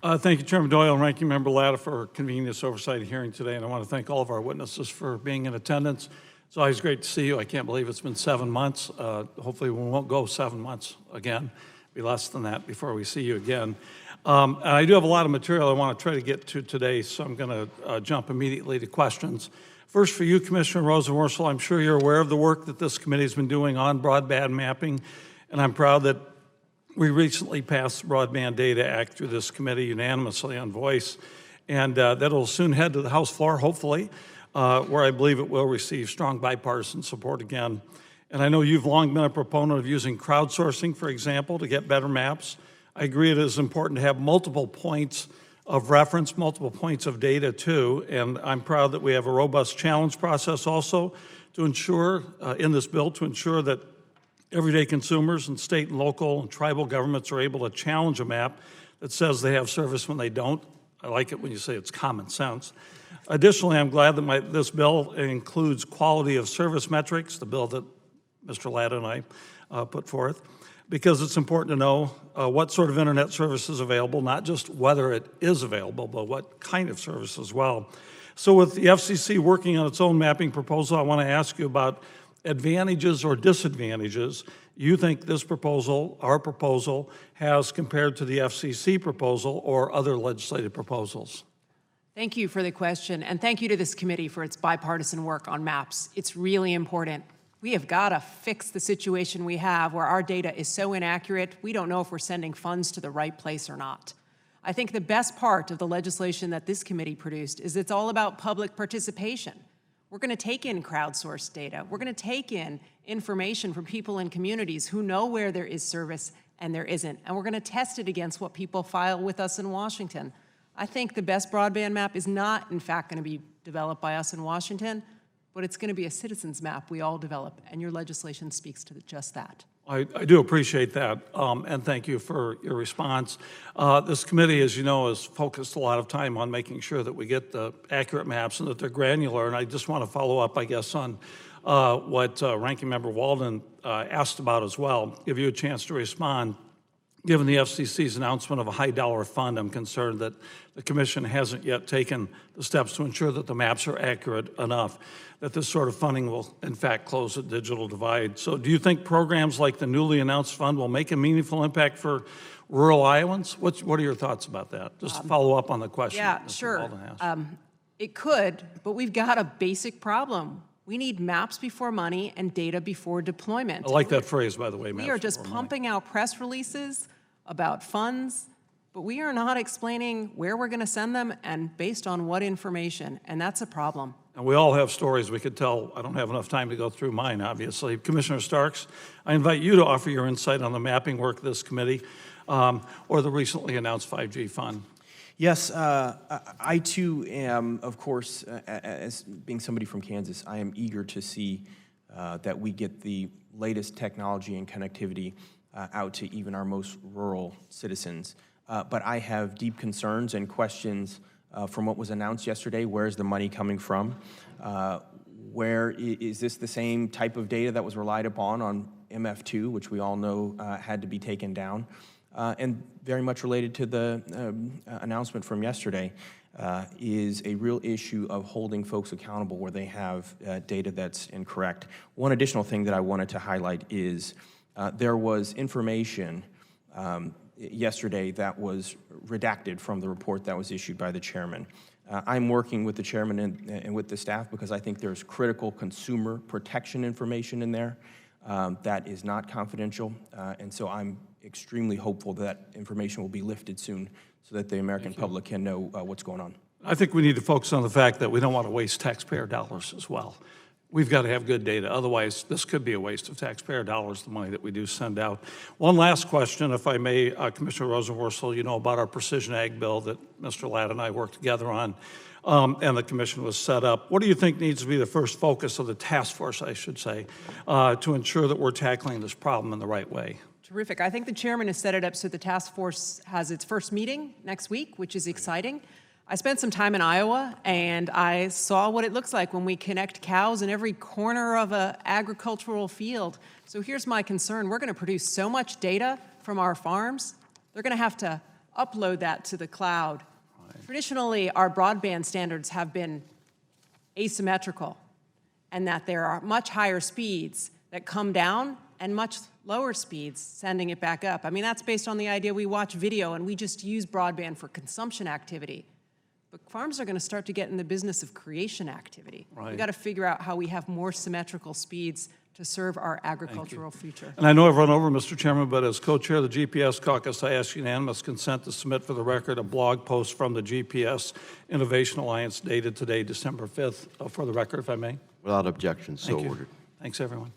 Thank you, Chairman Doyle and Ranking Member Latta, for convening this oversight hearing today, and I want to thank all of our witnesses for being in attendance. It's always great to see you. I can't believe it's been 7 months. Hopefully we won't go 7 months again. Be less than that before we see you again. And I do have a lot of material I want to try to get to today, so I'm going to jump immediately to questions. First, for you, Commissioner Rosenworcel, I'm sure you're aware of the work that this committee has been doing on broadband mapping, and I'm proud that we recently passed the Broadband DATA Act through this committee unanimously on voice, and that'll soon head to the House floor, hopefully, where I believe it will receive strong bipartisan support again. And I know you've long been a proponent of using crowdsourcing, for example, to get better maps. I agree it is important to have multiple points of reference, multiple points of data too, and I'm proud that we have a robust challenge process also to ensure, in this bill, to ensure that everyday consumers and state and local and tribal governments are able to challenge a map that says they have service when they don't. I like it when you say it's common sense. Additionally, I'm glad that this bill includes quality of service metrics, the bill that Mr. Latta and I put forth, because it's important to know what sort of internet service is available, not just whether it is available, but what kind of service as well. So with the FCC working on its own mapping proposal, I want to ask you about advantages or disadvantages you think this proposal, our proposal, has compared to the FCC proposal or other legislative proposals? Thank you for the question, and thank you to this committee for its bipartisan work on maps. It's really important. We have got to fix the situation we have where our data is so inaccurate, we don't know if we're sending funds to the right place or not. I think the best part of the legislation that this committee produced is it's all about public participation. We're going to take in crowdsourced data. We're going to take in information from people in communities who know where there is service and there isn't, and we're going to test it against what people file with us in Washington. I think the best broadband map is not, in fact, going to be developed by us in Washington, but it's going to be a citizens map we all develop, and your legislation speaks to just that. I do appreciate that, and thank you for your response. This committee, as you know, has focused a lot of time on making sure that we get the accurate maps and that they're granular, and I just want to follow up, I guess, on what Ranking Member Walden asked about as well, give you a chance to respond. Given the FCC's announcement of a high-dollar fund, I'm concerned that the Commission hasn't yet taken the steps to ensure that the maps are accurate enough, that this sort of funding will, in fact, close the digital divide. So do you think programs like the newly announced fund will make a meaningful impact for rural Iowans? What are your thoughts about that? Just to follow up on the question. Yeah, Mr. sure. Walden asked. It could, but we've got a basic problem. We need maps before money and data before deployment. I like that phrase, by the way, We are just pumping out press releases about funds, but we are not explaining where we're going to send them and based on what information, and that's a problem. And we all have stories we could tell. I don't have enough time to go through mine, obviously. Commissioner Starks, I invite you to offer your insight on the mapping work of this committee or the recently announced 5G fund. Yes, I too am, of course, as being somebody from Kansas, I am eager to see that we get the latest technology and connectivity out to even our most rural citizens. But I have deep concerns and questions from what was announced yesterday. Where is the money coming from? Where is this the same type of data that was relied upon on MF2, which we all know had to be taken down? And very much related to the announcement from yesterday is a real issue of holding folks accountable where they have data that's incorrect. One additional thing that I wanted to highlight is there was information yesterday that was redacted from the report that was issued by the chairman. I'm working with the chairman and with the staff because I think there's critical consumer protection information in there that is not confidential, and so I'm extremely hopeful that information will be lifted soon so that the American public can know what's going on. I think we need to focus on the fact that we don't want to waste taxpayer dollars as well. We've got to have good data. Otherwise, this could be a waste of taxpayer dollars, the money that we do send out. One last question, if I may, Commissioner Rosenworcel, you know about our precision ag bill that Mr. Ladd and I worked together on, and the commission was set up. What do you think needs to be the first focus of the task force, I should say, to ensure that we're tackling this problem in the right way? Terrific. I think the chairman has set it up so the task force has its first meeting next week, which is exciting. I spent some time in Iowa, and I saw what it looks like when we connect cows in every corner of an agricultural field. So here's my concern. We're going to produce so much data from our farms, they're going to have to upload that to the cloud. Traditionally, our broadband standards have been asymmetrical, and that there are much higher speeds that come down and much lower speeds sending it back up. I mean, that's based on the idea we watch video and we just use broadband for consumption activity. But farms are going to start to get in the business of creation activity. Right. We've got to figure out how we have more symmetrical speeds to serve our agricultural future. And I know I've run over, Mr. Chairman, but as co-chair of the GPS caucus, I ask unanimous consent to submit for the record a blog post from the GPS Innovation Alliance dated today, December 5th, for the record, if I may. Without objection, so Thank you. ordered. Thanks, everyone.